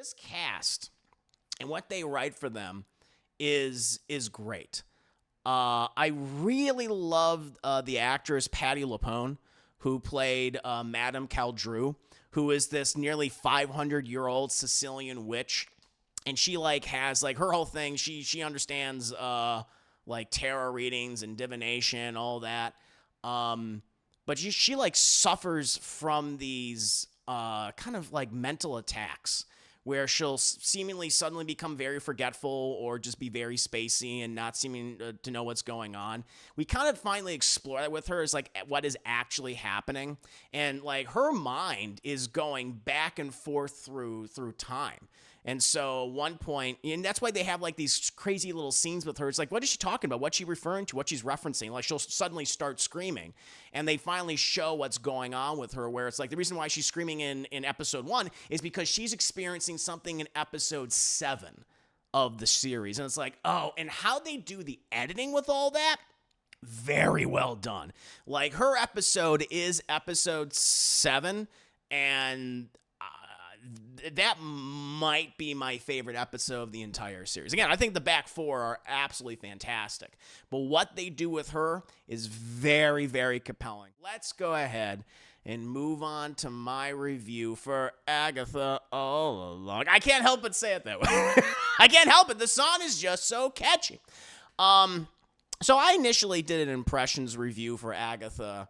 this cast and what they write for them is great. I really loved the actress Patti LuPone, who played Madame Caldrew, who is this nearly 500-year-old Sicilian witch, and she has her whole thing. She understands tarot readings and divination, all that. But she suffers from these kind of mental attacks where she'll seemingly suddenly become very forgetful or just be very spacey and not seeming to know what's going on. We kind of finally explore that with her, is what is actually happening. And her mind is going back and forth through time. And so one point, and that's why they have these crazy little scenes with her. It's what is she talking about? What's she referring to? What she's referencing? She'll suddenly start screaming. And they finally show what's going on with her, where it's the reason why she's screaming in episode 1 is because she's experiencing something in episode 7 of the series. And it's oh, and how they do the editing with all that, very well done. Her episode is episode 7, and that might be my favorite episode of the entire series. Again, I think the back 4 are absolutely fantastic, but what they do with her is very, very compelling. Let's go ahead and move on to my review for Agatha All Along. I can't help but say it that way. I can't help it. The song is just so catchy. So I initially did an impressions review for Agatha,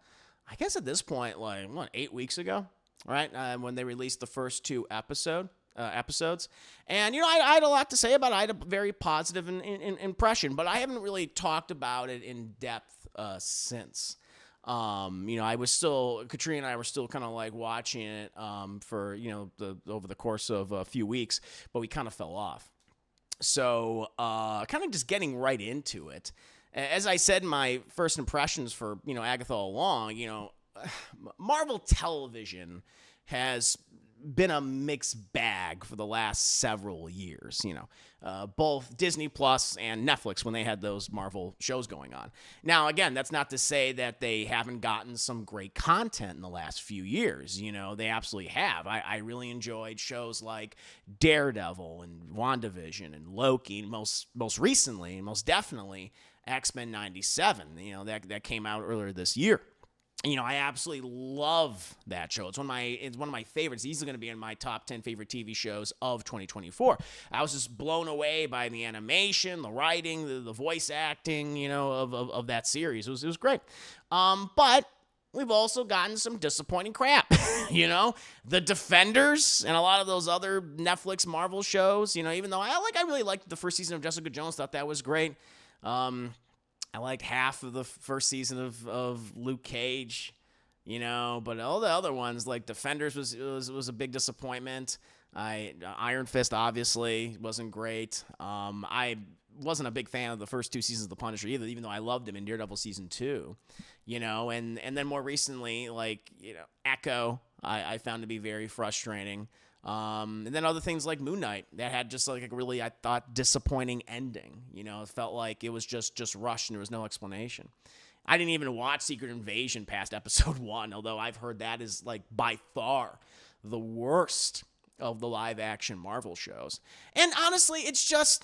I guess at this point, 8 weeks ago? Right, when they released the first 2 episodes. And, I had a lot to say about it. I had a very positive impression, but I haven't really talked about it in depth since. I was still, Katrina and I were still kind of watching it for, over the course of a few weeks, but we kind of fell off. So kind of just getting right into it. As I said in my first impressions for, Agatha All Along, Marvel Television has been a mixed bag for the last several years, both Disney Plus and Netflix when they had those Marvel shows going on. Now, again, that's not to say that they haven't gotten some great content in the last few years. They absolutely have. I really enjoyed shows like Daredevil and WandaVision and Loki, and most recently, and most definitely, X-Men 97, that came out earlier this year. I absolutely love that show. It's one of my favorites. It's easily going to be in my top 10 favorite TV shows of 2024. I was just blown away by the animation, the writing, the voice acting, of that series. It was great. But we've also gotten some disappointing crap. The Defenders and a lot of those other Netflix Marvel shows. Even though I really liked the first season of Jessica Jones, thought that was great. I liked half of the first season of Luke Cage, but all the other ones, like Defenders was a big disappointment. Iron Fist obviously wasn't great. I wasn't a big fan of the first 2 seasons of The Punisher either, even though I loved him in Daredevil season 2, and then more recently, Echo, I found to be very frustrating. And then other things like Moon Knight that had just a really, I thought, disappointing ending. It felt like it was just rushed and there was no explanation. I didn't even watch Secret Invasion past episode 1, although I've heard that is by far the worst of the live action Marvel shows. And honestly, it's just,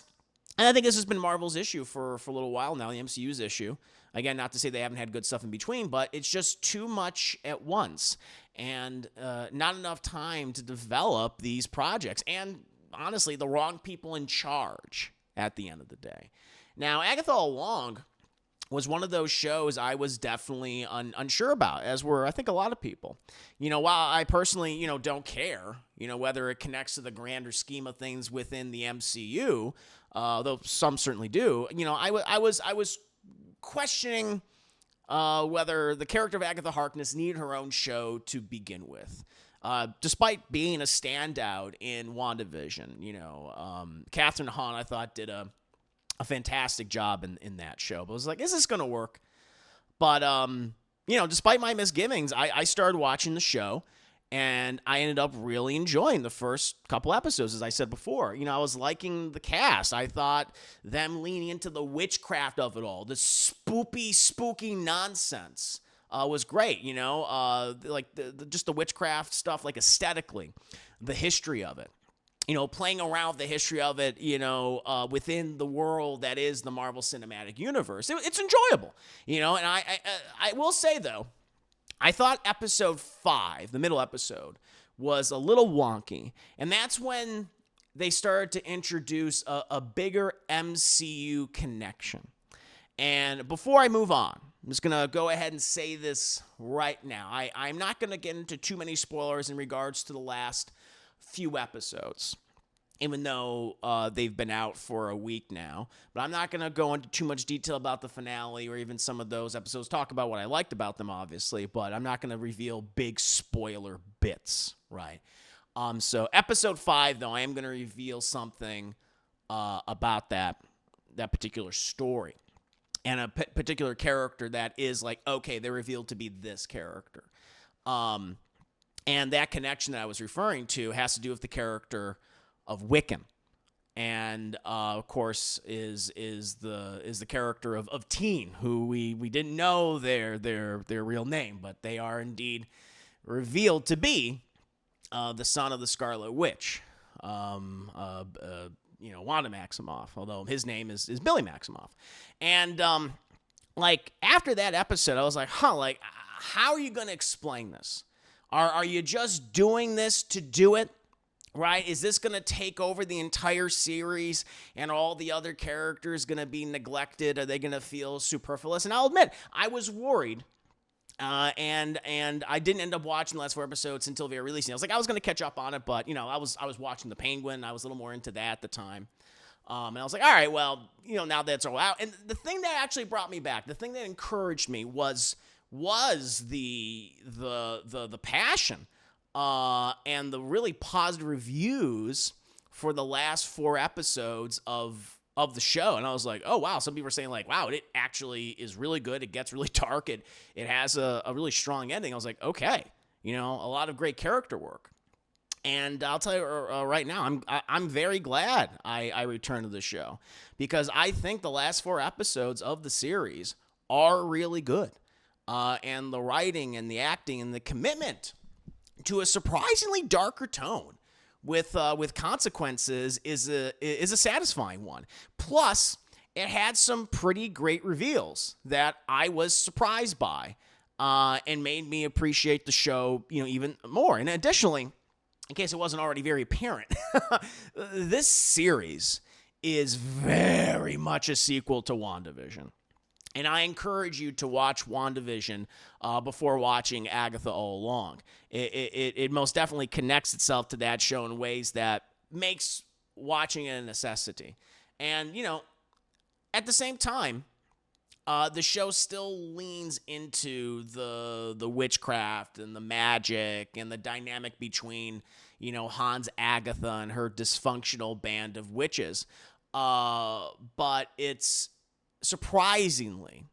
and I think this has been Marvel's issue for a little while now, the MCU's issue. Again, not to say they haven't had good stuff in between, but it's just too much at once and not enough time to develop these projects. And honestly, the wrong people in charge at the end of the day. Now, Agatha All Along was one of those shows I was definitely unsure about, as were, I think, a lot of people. While I personally, don't care, whether it connects to the grander scheme of things within the MCU, though some certainly do, I was questioning whether the character of Agatha Harkness needed her own show to begin with. Despite being a standout in WandaVision, Catherine Hahn, I thought, did a fantastic job in that show. But I was like, is this going to work? But, despite my misgivings, I started watching the show, and I ended up really enjoying the first couple episodes, as I said before. I was liking the cast. I thought them leaning into the witchcraft of it all, the spooky nonsense, was great. Just the witchcraft stuff, aesthetically, the history of it. playing around with the history of it, within the world that is the Marvel Cinematic Universe. It's enjoyable, and I will say, though, I thought episode 5, the middle episode, was a little wonky, and that's when they started to introduce a bigger MCU connection. And before I move on, I'm just going to go ahead and say this right now. I'm not going to get into too many spoilers in regards to the last few episodes, even though they've been out for a week now. But I'm not going to go into too much detail about the finale or even some of those episodes. Talk about what I liked about them, obviously, but I'm not going to reveal big spoiler bits, right? So episode 5, though, I am going to reveal something about that particular story and a particular character that is like, okay, they're revealed to be this character. And that connection that I was referring to has to do with the character of Wiccan, and of course is the character of Teen, who we didn't know their real name, but they are indeed revealed to be the son of the Scarlet Witch, Wanda Maximoff, although his name is Billy Maximoff. And like after that episode, I was like, like how are you going to explain this? Are you just doing this to do it? Right? Is this going to take over the entire series and all the other characters going to be neglected? Are they going to feel superfluous? And I'll admit, I was worried. And I didn't end up watching the last 4 episodes until they were releasing. I was like, I was going to catch up on it, but I was watching The Penguin. I was a little more into that at the time. And I was like, all right, well, now that's all out. And the thing that actually brought me back, the thing that encouraged me was the passion and the really positive reviews for the last 4 episodes of the show. And I was like, oh, wow. Some people are saying like, wow, it actually is really good. It gets really dark. It has a really strong ending. I was like, okay, a lot of great character work. And I'll tell you right now, I'm very glad I returned to the show, because I think the last 4 episodes of the series are really good. And the writing and the acting and the commitment to a surprisingly darker tone with consequences is a satisfying one. Plus, it had some pretty great reveals that I was surprised by, and made me appreciate the show, even more. And additionally, in case it wasn't already very apparent, this series is very much a sequel to WandaVision. And I encourage you to watch WandaVision before watching Agatha all along. It most definitely connects itself to that show in ways that makes watching it a necessity. And, at the same time, the show still leans into the witchcraft and the magic and the dynamic between, Han's Agatha and her dysfunctional band of witches. But it's surprisingly,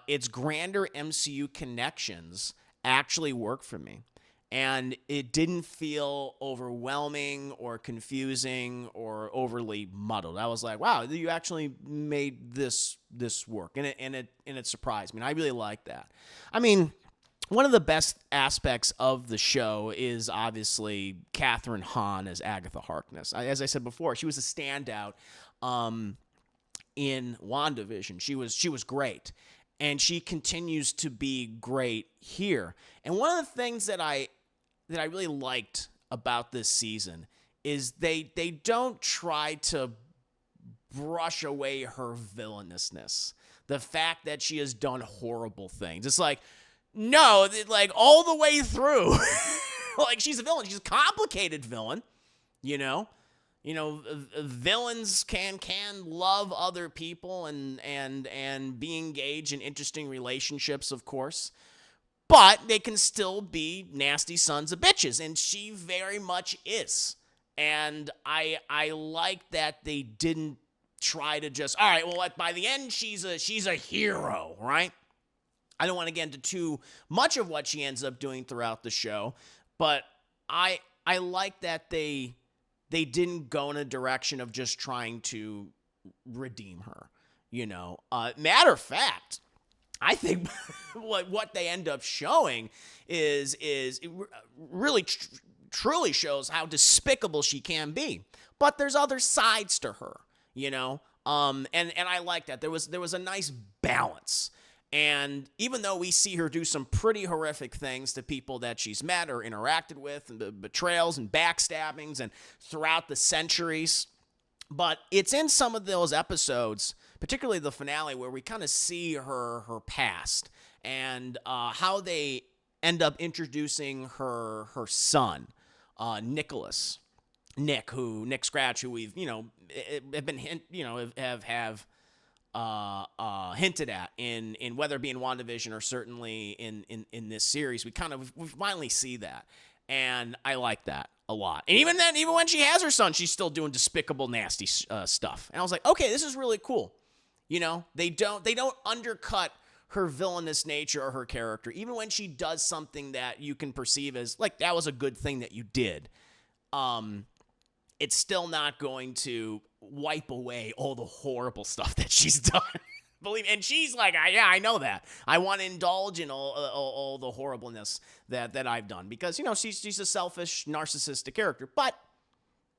its grander MCU connections actually work for me. And it didn't feel overwhelming or confusing or overly muddled. I was like, wow, you actually made this work. And it surprised me. And I really like that. I mean, one of the best aspects of the show is obviously Kathryn Hahn as Agatha Harkness. As I said before, she was a standout in WandaVision. She was great. And she continues to be great here. And one of the things that I really liked about this season is they don't try to brush away her villainousness. The fact that she has done horrible things. It's like, no, like all the way through. Like she's a villain. She's a complicated villain, villains can love other people and be engaged in interesting relationships, of course. But they can still be nasty sons of bitches, and she very much is. And I like that they didn't try to just, all right, well, by the end, she's a hero, right? I don't want to get into too much of what she ends up doing throughout the show, but I like that they didn't go in a direction of just trying to redeem her, Matter of fact, I think what they end up showing is really truly shows how despicable she can be. But there's other sides to her, you know? And I like that. There was a nice balance. And even though we see her do some pretty horrific things to people that she's met or interacted with, and the betrayals and backstabbings and throughout the centuries, but it's in some of those episodes, particularly the finale, where we kind of see her past and how they end up introducing her son, Nick Scratch, who we've have been hinted at in whether it be in WandaVision or certainly in this series. We finally see that, and I like that a lot. And even then, even when she has her son, she's still doing despicable, nasty stuff. And I was like, okay, this is really cool. They don't undercut her villainous nature or her character, even when she does something that you can perceive as like that was a good thing that you did. It's still not going to wipe away all the horrible stuff that she's done. Believe me. And she's like, yeah, I know that. I want to indulge in all the horribleness that I've done because, she's a selfish, narcissistic character. But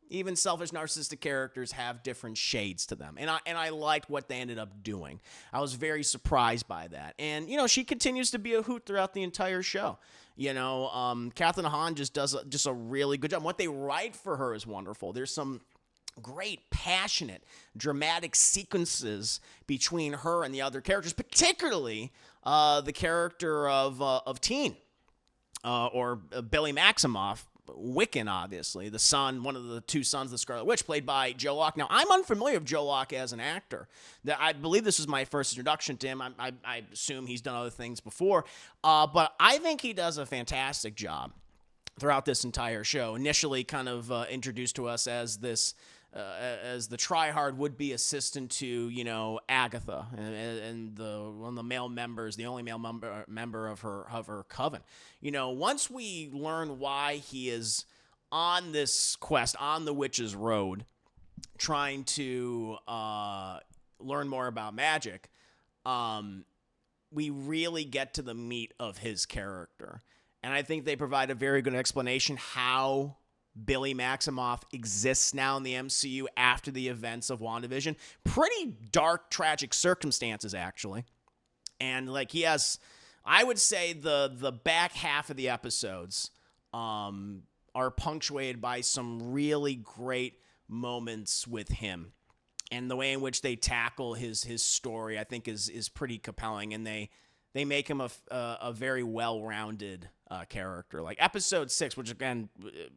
even selfish, narcissistic characters have different shades to them. And I liked what they ended up doing. I was very surprised by that. And, she continues to be a hoot throughout the entire show. Catherine Hahn just does a really good job. What they write for her is wonderful. There's some great, passionate, dramatic sequences between her and the other characters, particularly the character of Teen, or Billy Maximoff, Wiccan, obviously, the son, one of the two sons of the Scarlet Witch, played by Joe Locke. Now, I'm unfamiliar with Joe Locke as an actor. I believe this was my first introduction to him. I assume he's done other things before, but I think he does a fantastic job throughout this entire show. Initially kind of introduced to us as this as the try-hard would-be assistant to, Agatha and one of the male members, the only male member of her coven. Once we learn why he is on this quest, on the witch's road, trying to learn more about magic, we really get to the meat of his character. And I think they provide a very good explanation how Billy Maximoff exists now in the MCU after the events of WandaVision. Pretty dark, tragic circumstances, actually. And he has, I would say the back half of the episodes are punctuated by some really great moments with him. And the way in which they tackle his story, I think, is pretty compelling. And they make him a very well-rounded character. Like episode 6, which again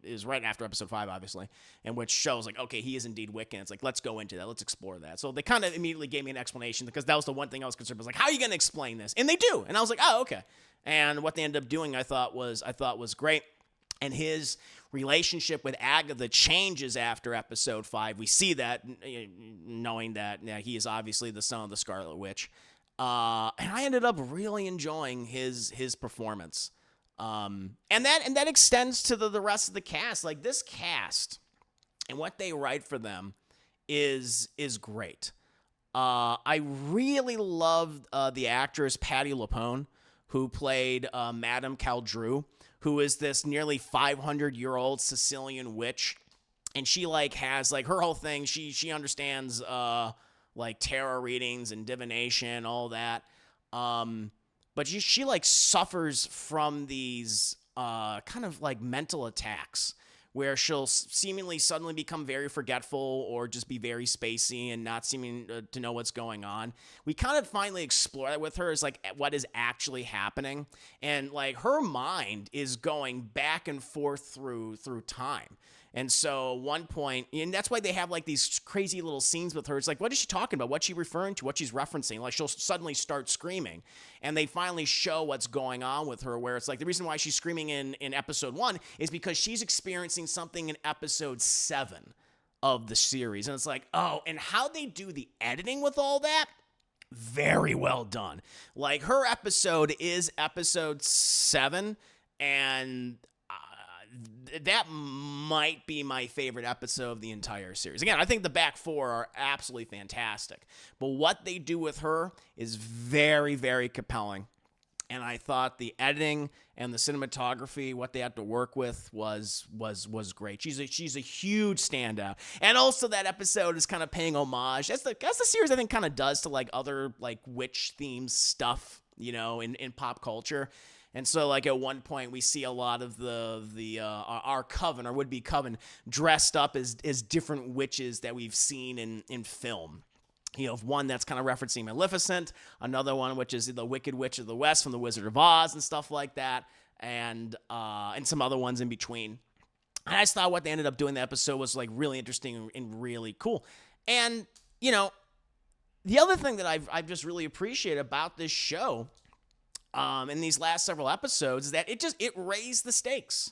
is right after episode 5, obviously, and which shows okay, he is indeed Wiccan. It's let's go into that, let's explore that. So they kind of immediately gave me an explanation because that was the one thing I was concerned with. How are you going to explain this? And they do, and I was like, oh, okay. And what they ended up doing, I thought was great. And his relationship with Agatha changes after episode 5. We see that, knowing that he is obviously the son of the Scarlet Witch. And I ended up really enjoying his performance. And that extends to the rest of the cast. This cast and what they write for them is great. I really loved the actress Patti LuPone, who played Madame Caldrew, who is this nearly 500-year-old Sicilian witch. And she has her whole thing. She understands tarot readings and divination, all that. But she suffers from these kind of mental attacks where she'll seemingly suddenly become very forgetful or just be very spacey and not seeming to know what's going on. We kind of finally explore that with her is what is actually happening. And her mind is going back and forth through time. And so one point, and that's why they have these crazy little scenes with her. It's what is she talking about? What's she referring to? What she's referencing? She'll suddenly start screaming. And they finally show what's going on with her, where it's the reason why she's screaming in episode 1 is because she's experiencing something in episode 7 of the series. And it's oh, and how they do the editing with all that, very well done. Her episode is episode 7, and that might be my favorite episode of the entire series. Again, I think the back 4 are absolutely fantastic. But what they do with her is very, very compelling. And I thought the editing and the cinematography, what they had to work with, was great. She's a huge standout, and also that episode is kind of paying homage. That's the series I think kind of does to like other like witch themed stuff, in pop culture. And so like at one point we see a lot of our coven, our would be coven, dressed up as different witches that we've seen in film. One that's kind of referencing Maleficent, another one which is the Wicked Witch of the West from The Wizard of Oz and stuff like that, and some other ones in between. And I just thought what they ended up doing in the episode was like really interesting and really cool. And the other thing that I've just really appreciated about this show, in these last several episodes, is that it raised the stakes.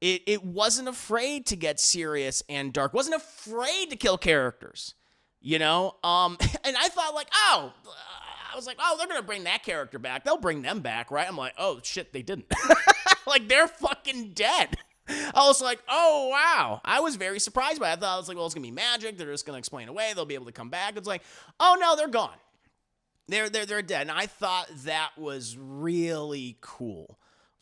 It wasn't afraid to get serious and dark. Wasn't afraid to kill characters. And I thought I was like, oh, they're going to bring that character back. They'll bring them back, right? I'm like, oh, shit, they didn't. Like, they're fucking dead. I was like, oh, wow. I was very surprised by it. I thought, it's going to be magic. They're just going to explain away. They'll be able to come back. It's like, oh, no, they're gone. They're dead. And I thought that was really cool.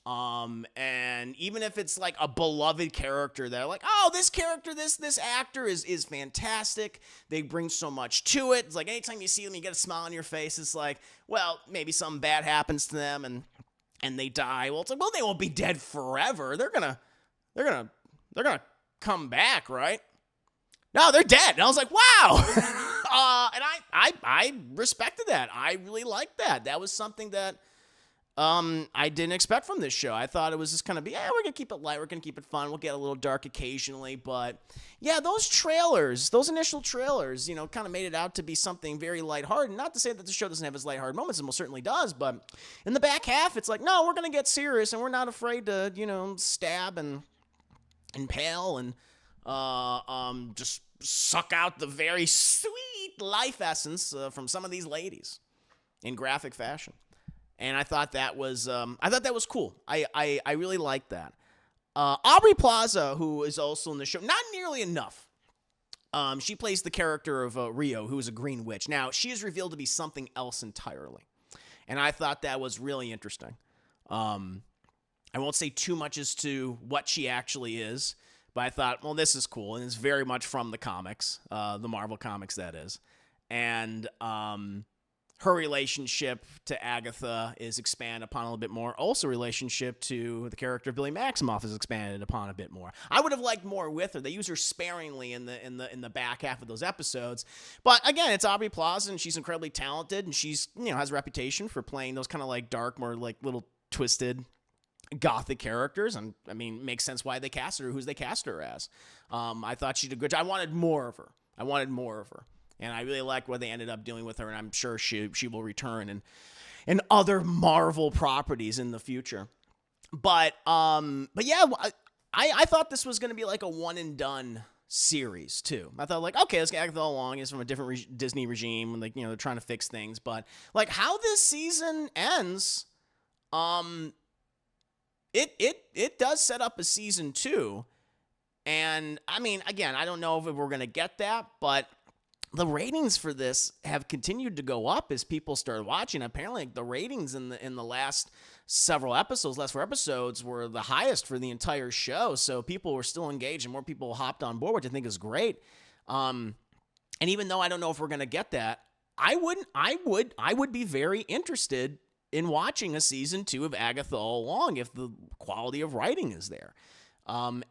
And even if it's like a beloved character, they're like, oh, this character, this actor is fantastic. They bring so much to it. It's like anytime you see them, you get a smile on your face. It's like, well, maybe something bad happens to them and they die. Well, it's like, well, they won't be dead forever. They're gonna come back, right? No, they're dead. And I was like, wow. And I respected that. I really liked that. That was something that I didn't expect from this show. I thought it was just kind of we're going to keep it light. We're going to keep it fun. We'll get a little dark occasionally. But yeah, those initial trailers, kind of made it out to be something very lighthearted. Not to say that the show doesn't have its lighthearted moments, and most certainly does. But in the back half, it's like, no, we're going to get serious, and we're not afraid to, stab and impale and just suck out the very sweet life essence from some of these ladies in graphic fashion. And I thought that was cool. I really liked that. Aubrey Plaza, who is also in the show, not nearly enough. She plays the character of Rio, who is a green witch. Now, she is revealed to be something else entirely. And I thought that was really interesting. I won't say too much as to what she actually is, but I thought, well, this is cool. And it's very much from the comics, the Marvel comics, that is. And her relationship to Agatha is expanded upon a little bit more. Also, relationship to the character of Billy Maximoff is expanded upon a bit more. I would have liked more with her. They use her sparingly in the back half of those episodes. But again, it's Aubrey Plaza, and she's incredibly talented, and she's has a reputation for playing those kind of like dark, more like little twisted gothic characters. And I mean, makes sense why they cast her, who they cast her as. I thought she did a good job. I wanted more of her. And I really liked what they ended up doing with her, and I'm sure she will return in other Marvel properties in the future. But yeah, I thought this was going to be like a one and done series too. I thought like, okay, let's get Agatha along. It's from a different Disney regime, and like they're trying to fix things. But like how this season ends, it does set up a season 2, and I mean, again, I don't know if we're going to get that, but the ratings for this have continued to go up as people started watching. Apparently, the ratings in the last last 4 episodes were the highest for the entire show. So people were still engaged, and more people hopped on board, which I think is great. And even though I don't know if we're gonna get that, I would be very interested in watching a season 2 of Agatha all along if the quality of writing is there, and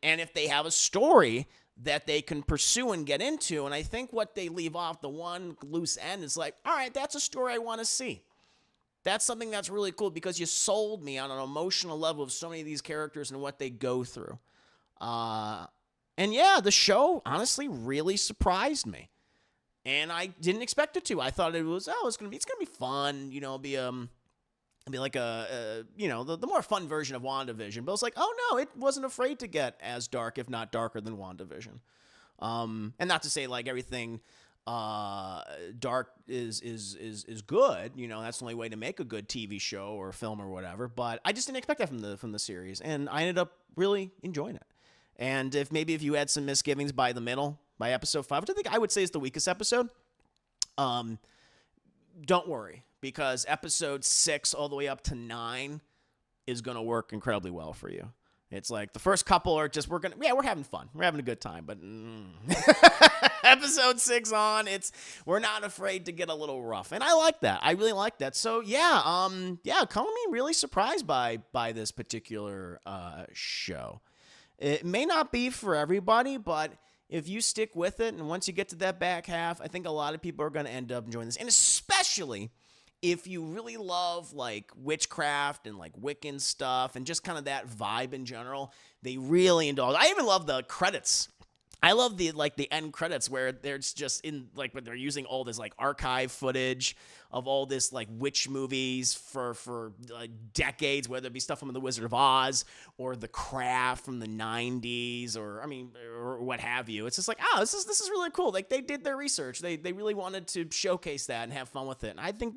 if they have a story that they can pursue and get into. And I think what they leave off, the one loose end, is like, all right, that's a story I want to see. That's something that's really cool because you sold me on an emotional level of so many of these characters and what they go through. And yeah, the show honestly really surprised me, and I didn't expect it to. I thought it's gonna be fun, be like the more fun version of WandaVision. But it's like, oh no, it wasn't afraid to get as dark, if not darker, than WandaVision. And not to say like everything dark is good. That's the only way to make a good TV show or film or whatever. But I just didn't expect that from the series, and I ended up really enjoying it. And if you had some misgivings by episode 5, which I think I would say is the weakest episode, don't worry, because episode 6 all the way up to 9 is going to work incredibly well for you. It's like the first couple are just, we're having fun. We're having a good time. But episode 6 on, we're not afraid to get a little rough. And I like that. I really like that. So coming me really surprised by this particular show. It may not be for everybody, but if you stick with it, and once you get to that back half, I think a lot of people are going to end up enjoying this. And especially if you really love like witchcraft and like Wiccan stuff and just kind of that vibe in general, they really indulge. I even love the credits. I love the end credits where there's just in like when they're using all this like archive footage of all this like witch movies for decades, whether it be stuff from The Wizard of Oz or The Craft from the 90s or what have you. It's just like, this is really cool. Like they did their research. They really wanted to showcase that and have fun with it. And I think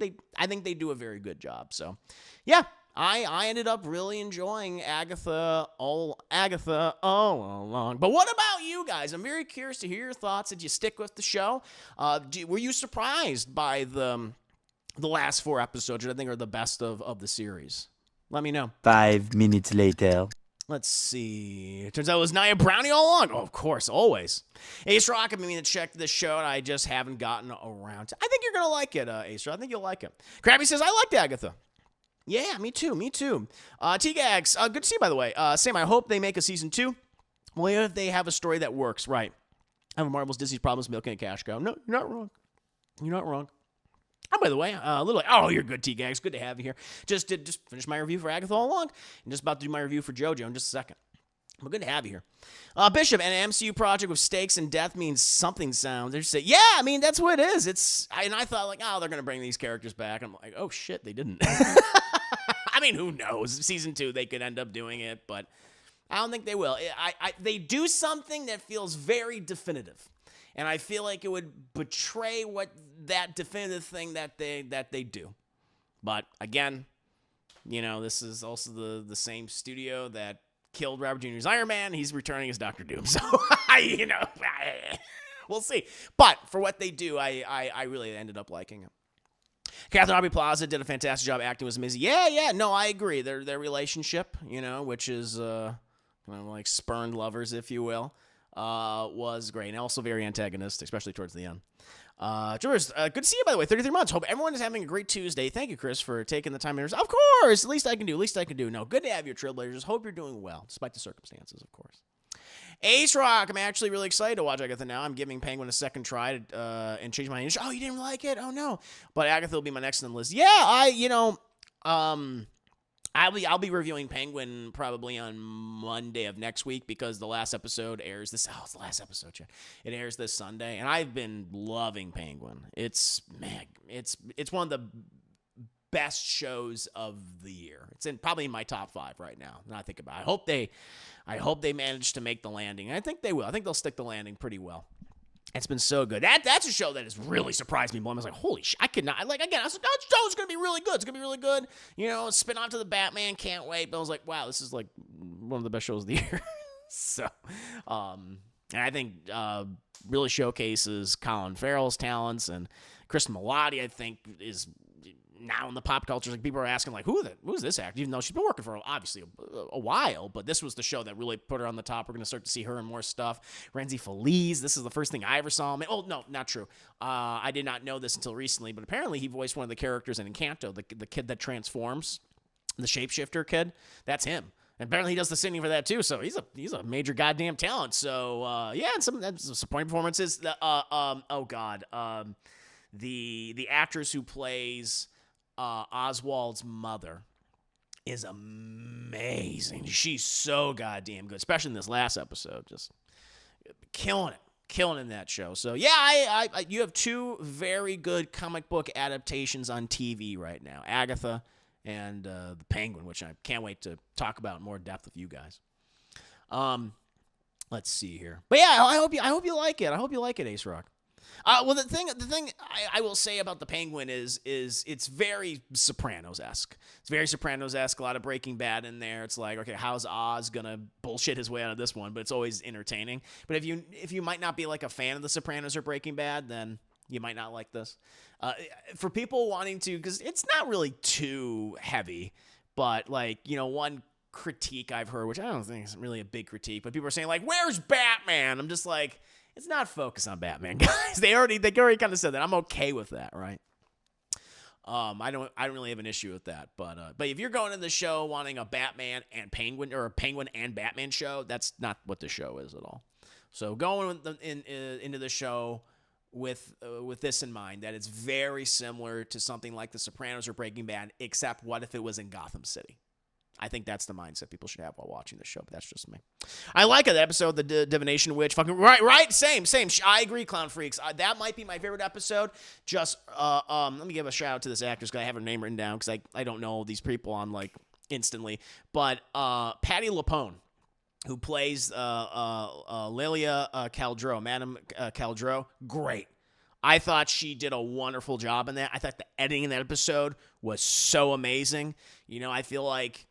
they do a very good job. So, yeah. I ended up really enjoying Agatha all along. But what about you guys? I'm very curious to hear your thoughts. Did you stick with the show? Were you surprised by the last 4 episodes, which I think are the best of the series? Let me know. 5 minutes later. Let's see. It turns out it was Nia Brownie all along. Oh, of course, always. Ace Rock, I've been meaning to check this show, and I just haven't gotten around to. I think you're going to like it, Ace Rock. I think you'll like it. Krabby says, I liked Agatha. Yeah, me too. T-Gags, good to see you, by the way. Sam, I hope they make a season 2. Well, if they have a story that works, right. I have Marvel's Disney's problems milking a cash cow. No, you're not wrong. Oh, by the way, you're good, T-Gags. Good to have you here. Just finished my review for Agatha all along. I'm just about to do my review for JoJo in just a second. But good to have you here. Bishop, an MCU project with stakes and death means something sounds. They just say, yeah, I mean, that's what it is. And I thought, like, they're going to bring these characters back. I'm like, oh, shit, they didn't. I mean, who knows? Season 2, they could end up doing it, but I don't think they will. They do something that feels very definitive. And I feel like it would betray what that definitive thing that they do. But, again, this is also the same studio that killed Robert Jr.'s Iron Man. He's returning as Dr. Doom. So, we'll see. But for what they do, I really ended up liking it. Catherine Aubrey Plaza did a fantastic job acting. Was amazing. Yeah. No, I agree. Their relationship, which is kind of like spurned lovers, if you will, was great. And also very antagonistic, especially towards the end. George, good to see you, by the way. 33 months. Hope everyone is having a great Tuesday. Thank you, Chris, for taking the time. Of course. At least I can do. No, good to have you, Trailblazers. Hope you're doing well, despite the circumstances, of course. Ace Rock, I'm actually really excited to watch Agatha now. I'm giving Penguin a second try to, and change my name. Oh, you didn't like it? Oh, no. But Agatha will be my next on the list. Yeah, I'll be reviewing Penguin probably on Monday of next week because the last episode airs this. Oh, it's the last episode, Chad. It airs this Sunday, and I've been loving Penguin. It's one of the best shows of the year. It's probably in my top 5 right now. Now I think about it. I hope they manage to make the landing. And I think they will. I think they'll stick the landing pretty well. It's been so good. That's a show that has really surprised me. I was like, holy shit, I could not. I was like, that show's going to be really good. It's going to be really good. Spin off to the Batman. Can't wait. But I was like, wow, this is like one of the best shows of the year. So, and I think really showcases Colin Farrell's talents. And Kristen Milotti, I think, is now in the pop culture, like people are asking, like, who's this actor? Even though she's been working for obviously a while, but this was the show that really put her on the top. We're going to start to see her in more stuff. Renzi Feliz, this is the first thing I ever saw him. Oh, no, not true. I did not know this until recently, but apparently he voiced one of the characters in Encanto, the kid that transforms, the shapeshifter kid. That's him. And apparently he does the singing for that too. So he's a major goddamn talent. So and some supporting performances. The actress who plays Oswald's mother is amazing. She's so goddamn good, especially in this last episode. Just killing in that show. So yeah, you have 2 very good comic book adaptations on TV right now, Agatha and the Penguin, which I can't wait to talk about in more depth with you guys. Let's see here, but yeah, I hope you like it. I hope you like it, Ace Rock. Well, the thing I will say about the Penguin is it's very Sopranos-esque. It's very Sopranos-esque. A lot of Breaking Bad in there. It's like, okay, how's Oz gonna bullshit his way out of this one? But it's always entertaining. But if you might not be like a fan of the Sopranos or Breaking Bad, then You might not like this. For people wanting to, because it's not really too heavy, but like, one critique I've heard, which I don't think is really a big critique, but people are saying like, where's Batman? I'm just like, it's not focused on Batman, guys. They already kind of said that. I'm okay with that, right? I don't really have an issue with that, but if you're going in the show wanting a Batman and Penguin, or a Penguin and Batman show, that's not what the show is at all. So going into the show with this in mind, that it's very similar to something like The Sopranos or Breaking Bad, except what if it was in Gotham City? I think that's the mindset people should have while watching the show, but that's just me. I like that episode, the Divination Witch. Fucking right, same. I agree, Clown Freaks. That might be my favorite episode. Just let me give a shout out to this actress because I have her name written down because I don't know these people on like instantly. But Patti LuPone, who plays Lilia Caldro, Madame Caldro, great. I thought she did a wonderful job in that. I thought the editing in that episode was so amazing. I feel like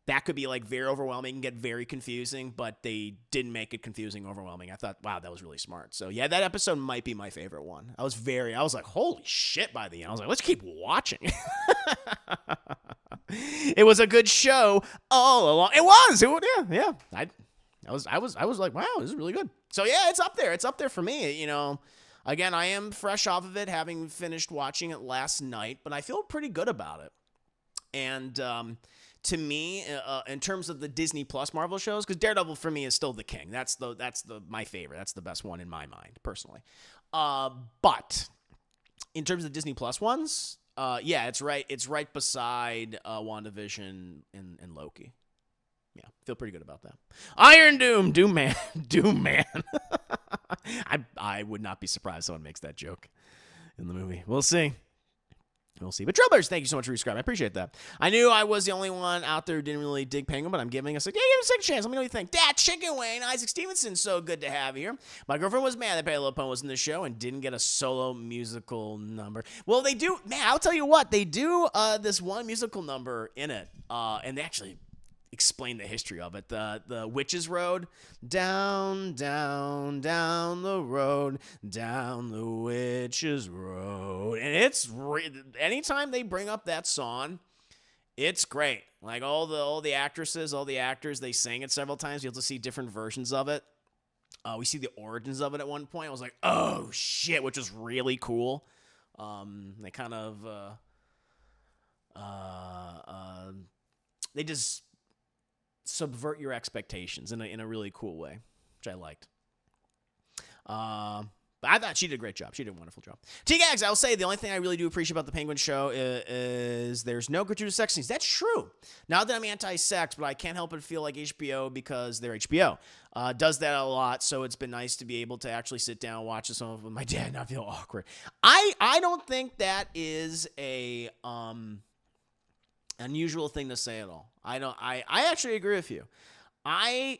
that could be like very overwhelming and get very confusing, but they didn't make it confusing, overwhelming. I thought, wow, that was really smart. So yeah, that episode might be my favorite one. I was like, holy shit by the end. I was like, let's keep watching. It was a good show all along. It was. Yeah. I was like, wow, this is really good. So yeah, it's up there. It's up there for me. Again, I am fresh off of it, having finished watching it last night, but I feel pretty good about it. And to me, in terms of the Disney Plus Marvel shows, because Daredevil for me is still the king. That's my favorite. That's the best one in my mind, personally. But in terms of the Disney Plus ones, yeah, it's right. It's right beside WandaVision and Loki. Yeah, feel pretty good about that. Iron Doom Man. I would not be surprised if someone makes that joke in the movie. We'll see. But Trailblazers, thank you so much for subscribing. I appreciate that. I knew I was the only one out there who didn't really dig Penguin, but I'm giving us give him a second chance. Let me know what you think. That Chicken Wayne, Isaac Stevenson, so good to have you here. My girlfriend was mad that Patti LuPone was in the show and didn't get a solo musical number. Well, they do. Man, I'll tell you what. They do this one musical number in it, and they actually explain the history of it. The Witch's Road, down the road, down the Witch's Road, and it's anytime they bring up that song, it's great. Like all the actresses, all the actors, they sang it several times. You'll just see different versions of it. We see the origins of it at one point. I was like, oh shit, which was really cool. They kind of they just subvert your expectations in a really cool way, which I liked. But I thought she did a great job. She did a wonderful job. T-Gags, I'll say the only thing I really do appreciate about the Penguin show is there's no gratuitous sex scenes. That's true. Not that I'm anti-sex, but I can't help but feel like HBO, because they're HBO, does that a lot. So it's been nice to be able to actually sit down and watch this with my dad and not feel awkward. I don't think that is a unusual thing to say at all. I actually agree with you. I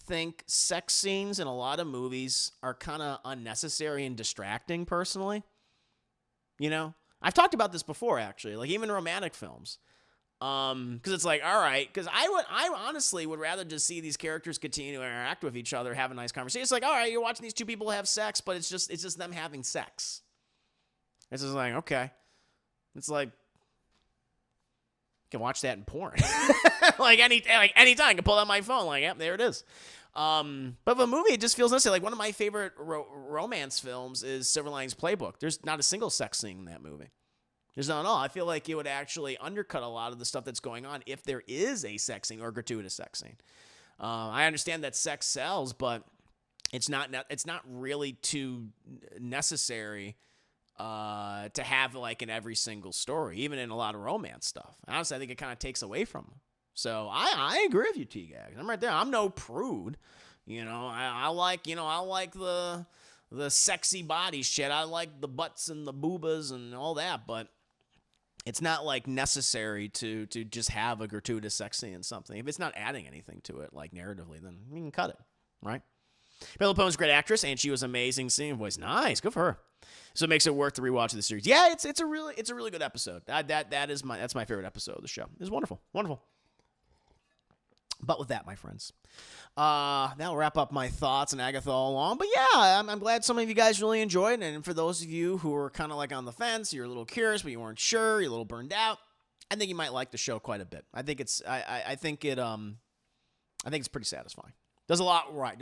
think sex scenes in a lot of movies are kind of unnecessary and distracting, personally. I've talked about this before, actually, like even romantic films. Because it's like, all right, because I honestly would rather just see these characters continue to interact with each other, have a nice conversation. It's like, all right, you're watching these two people have sex, but it's just them having sex. It's just like, okay. It's like, can watch that in porn. like anytime I can pull out my phone, like, yep, there it is. But the movie, it just feels necessary. Like one of my favorite romance films is Silver Linings Playbook. There's not a single sex scene in that movie. There's not at all. I feel like it would actually undercut a lot of the stuff that's going on if there is a sex scene or gratuitous sex scene. I understand that sex sells, but it's not really too necessary to have like in every single story, even in a lot of romance stuff. Honestly, I think it kind of takes away from them. So I agree with you, T-Gags. I'm right there. I'm no prude. I like the sexy body shit. I like the butts and the boobas and all that, but it's not like necessary to just have a gratuitous sex scene in something. If it's not adding anything to it, like narratively, then you can cut it, right? Patti LuPone's a great actress, and she was amazing singing voice. Nice, good for her. So it makes it worth the rewatch of the series. Yeah, it's a really good episode. That's my favorite episode of the show. It's wonderful. But with that, my friends, that'll wrap up my thoughts on Agatha all along. But yeah, I'm glad some of you guys really enjoyed it. And for those of you who are kind of like on the fence, you're a little curious, but you weren't sure, you're a little burned out, I think you might like the show quite a bit. I think it's pretty satisfying. Does a lot right.